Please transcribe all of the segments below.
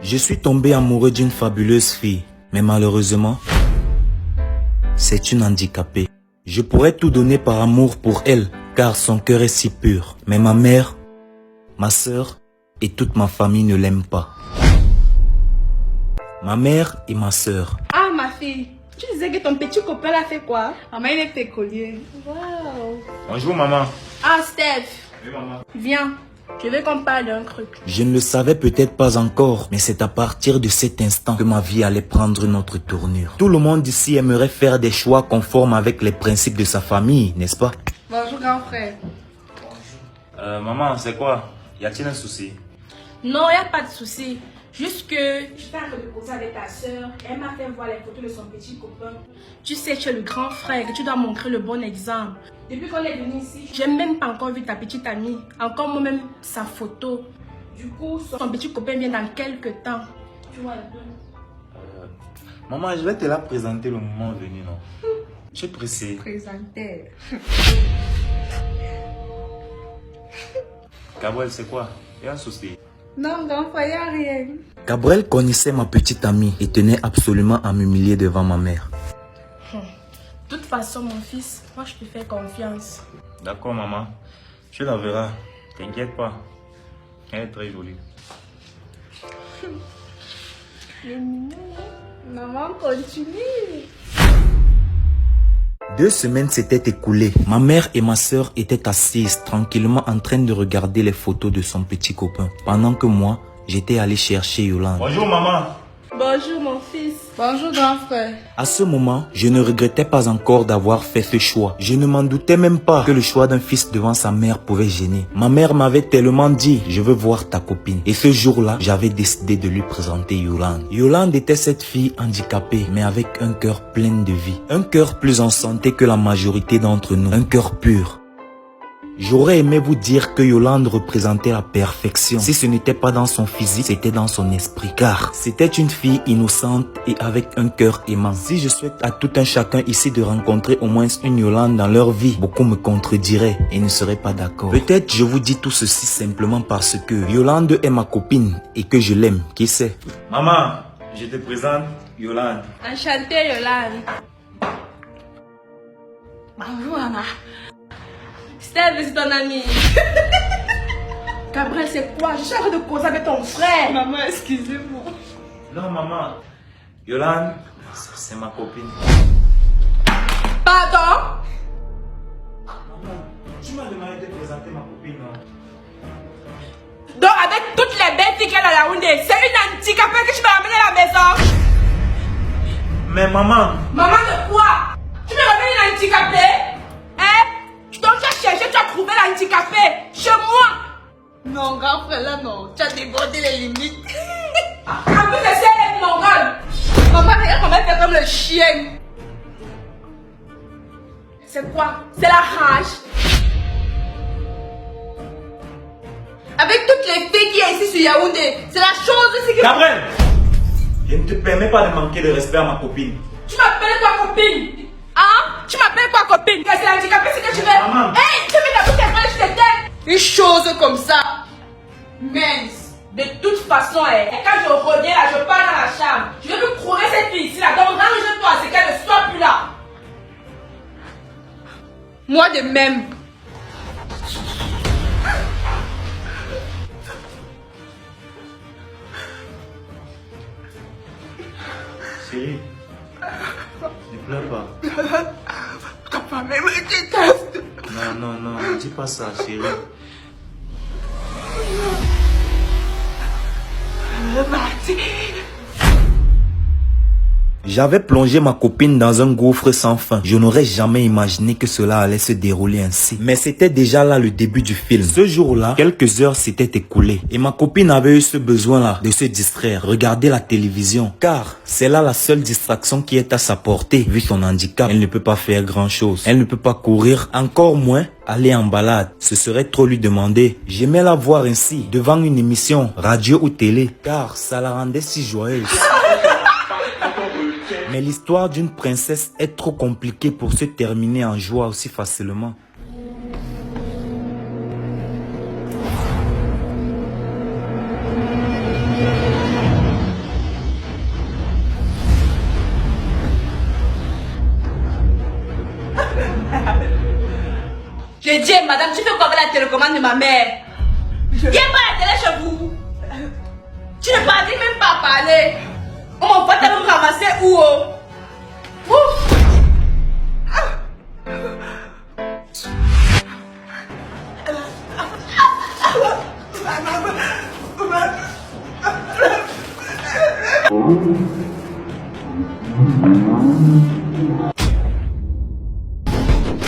Je suis tombé amoureux d'une fabuleuse fille, mais malheureusement, c'est une handicapée. Je pourrais tout donner par amour pour elle, car son cœur est si pur. Mais ma mère, ma sœur et toute ma famille ne l'aiment pas. Ma mère et ma sœur. Ah, ma fille, tu disais que ton petit copain l'a fait quoi? Maman, il est écolier. Wow. Bonjour maman. Ah, Steph, Oui maman. viens. Je veux qu'on parle d'un truc. Je ne le savais peut-être pas encore, mais c'est à partir de cet instant que ma vie allait prendre une autre tournure. Tout le monde ici aimerait faire des choix conformes avec les principes de sa famille, n'est-ce pas? Bonjour, grand frère. Maman, c'est quoi? Y a-t-il un souci? Non, il n'y a pas de souci. Juste que j'étais en train de causer avec ta soeur. Elle m'a fait voir les photos de son petit copain. Tu sais, tu es le grand frère et tu dois montrer le bon exemple. Depuis qu'on est venu ici, j'ai même pas encore vu ta petite amie. Encore moi-même sa photo. Du coup, son petit copain vient dans quelques temps. Tu vois un peu. Maman, je vais te la présenter le moment venu, non? Je suis pressé. Présentaire. Gabriel, c'est quoi? Y a un souci? Non, grand frère, il n'y a rien. Gabriel connaissait ma petite amie et tenait absolument à m'humilier devant ma mère. De toute façon, mon fils, moi je te fais confiance. D'accord maman. Tu la verras. T'inquiète pas. Elle est très jolie. Maman, continue. 2 semaines s'étaient écoulées. Ma mère et ma sœur étaient assises tranquillement en train de regarder les photos de son petit copain. Pendant que moi, j'étais allé chercher Yolande. Bonjour maman. Bonjour mon fils. Bonjour, grand frère. À ce moment, je ne regrettais pas encore d'avoir fait ce choix. Je ne m'en doutais même pas que le choix d'un fils devant sa mère pouvait gêner. Ma mère m'avait tellement dit « Je veux voir ta copine ». Et ce jour-là, j'avais décidé de lui présenter Yolande. Yolande était cette fille handicapée, mais avec un cœur plein de vie. Un cœur plus en santé que la majorité d'entre nous. Un cœur pur. J'aurais aimé vous dire que Yolande représentait la perfection. Si ce n'était pas dans son physique, c'était dans son esprit. Car c'était une fille innocente et avec un cœur aimant. Si je souhaite à tout un chacun ici de rencontrer au moins une Yolande dans leur vie, beaucoup me contrediraient et ne seraient pas d'accord. Peut-être je vous dis tout ceci simplement parce que Yolande est ma copine et que je l'aime. Qui sait? Maman, je te présente Yolande. Enchantée, Yolande. Bonjour, Anna. Steph, c'est ton ami. Gabriel, c'est quoi? Je suis en train de causer avec ton frère. Maman, excusez-moi. Non maman. Yolande, c'est ma copine. Pardon? Maman, tu m'as demandé de te présenter ma copine, non? Donc, avec toutes les belles filles qu'elle a à Yaoundé, c'est une handicapée que tu m'as ramenée à la maison. Mais maman. Maman de quoi? Tu me ramènes une handicapée? Hein? Donc tu as cherché, tu as trouvé l'handicapée chez moi. Non, grand frère, là, non. Tu as débordé les limites. En plus de ça, elle est mongole. Maman, regarde comment elle fait comme le chien. C'est quoi? C'est la rage. Avec toutes les filles qui sont ici sur Yaoundé, c'est la chose ici que... Gabriel, je ne te permets pas de manquer de respect à ma copine. Tu m'appelles quoi copine? Hein? Tu m'appelles quoi copine? Que c'est l'handicapé, c'est que tu veux? Maman. Hey, tu me t'as tout fait, je te tais. Une chose comme ça. Mince. De toute façon, quand je reviens là, je pars dans la chambre. Je vais plus courir cette fille ici là. Donc range-toi, c'est qu'elle ne soit plus là. Moi de même. Chérie, ne pleure pas. Ta famille me déteste. Non, ne dis pas ça, chérie. J'avais plongé ma copine dans un gouffre sans fin. Je n'aurais jamais imaginé que cela allait se dérouler ainsi. Mais c'était déjà là le début du film. Ce jour-là, quelques heures s'étaient écoulées. Et ma copine avait eu ce besoin-là de se distraire, regarder la télévision. Car c'est là la seule distraction qui est à sa portée. Vu son handicap, elle ne peut pas faire grand-chose. Elle ne peut pas courir, encore moins aller en balade. Ce serait trop lui demander. J'aimais la voir ainsi, devant une émission, radio ou télé. Car ça la rendait si joyeuse. Mais l'histoire d'une princesse est trop compliquée pour se terminer en joie aussi facilement. J'ai dit, madame, tu fais quoi avec la télécommande de ma mère? Viens pas à la télé chez vous. Tu ne parles même pas à parler. On m'envoie tellement me ramasser où?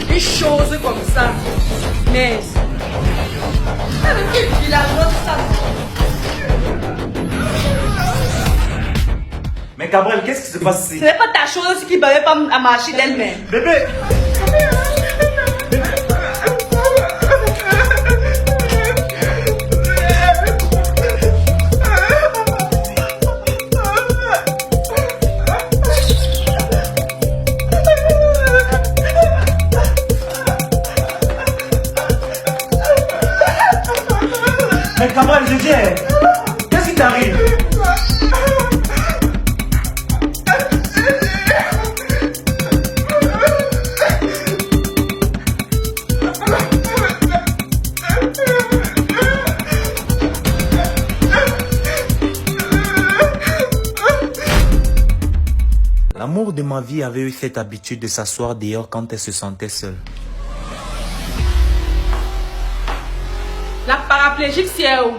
Une chose comme ça. Mais il a notre ça. Mais Gabriel, qu'est-ce qui se passe ici? Ce n'est pas ta chose qui ne va pas à marcher d'elle-même. Bébé! Mais Gabriel, je dis, qu'est-ce qui t'arrive? L'amour de ma vie avait eu cette habitude de s'asseoir dehors quand elle se sentait seule. La paraplégique, c'est où?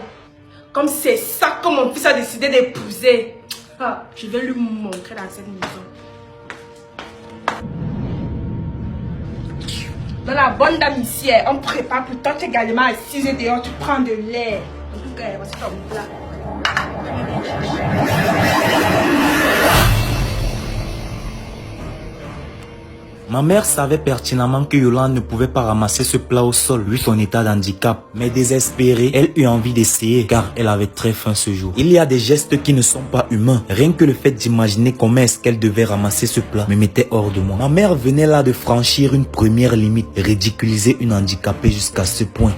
Comme c'est ça que mon fils a décidé d'épouser. Ah, je vais lui montrer dans cette maison. Dans la bonne dame ici, on prépare pour toi également assise dehors, tu prends de l'air. En tout cas, voici ton plat. Ma mère savait pertinemment que Yolande ne pouvait pas ramasser ce plat au sol, vu son état d'handicap. Mais désespérée, elle eut envie d'essayer, car elle avait très faim ce jour. Il y a des gestes qui ne sont pas humains. Rien que le fait d'imaginer comment est-ce qu'elle devait ramasser ce plat me mettait hors de moi. Ma mère venait là de franchir une première limite, ridiculiser une handicapée jusqu'à ce point.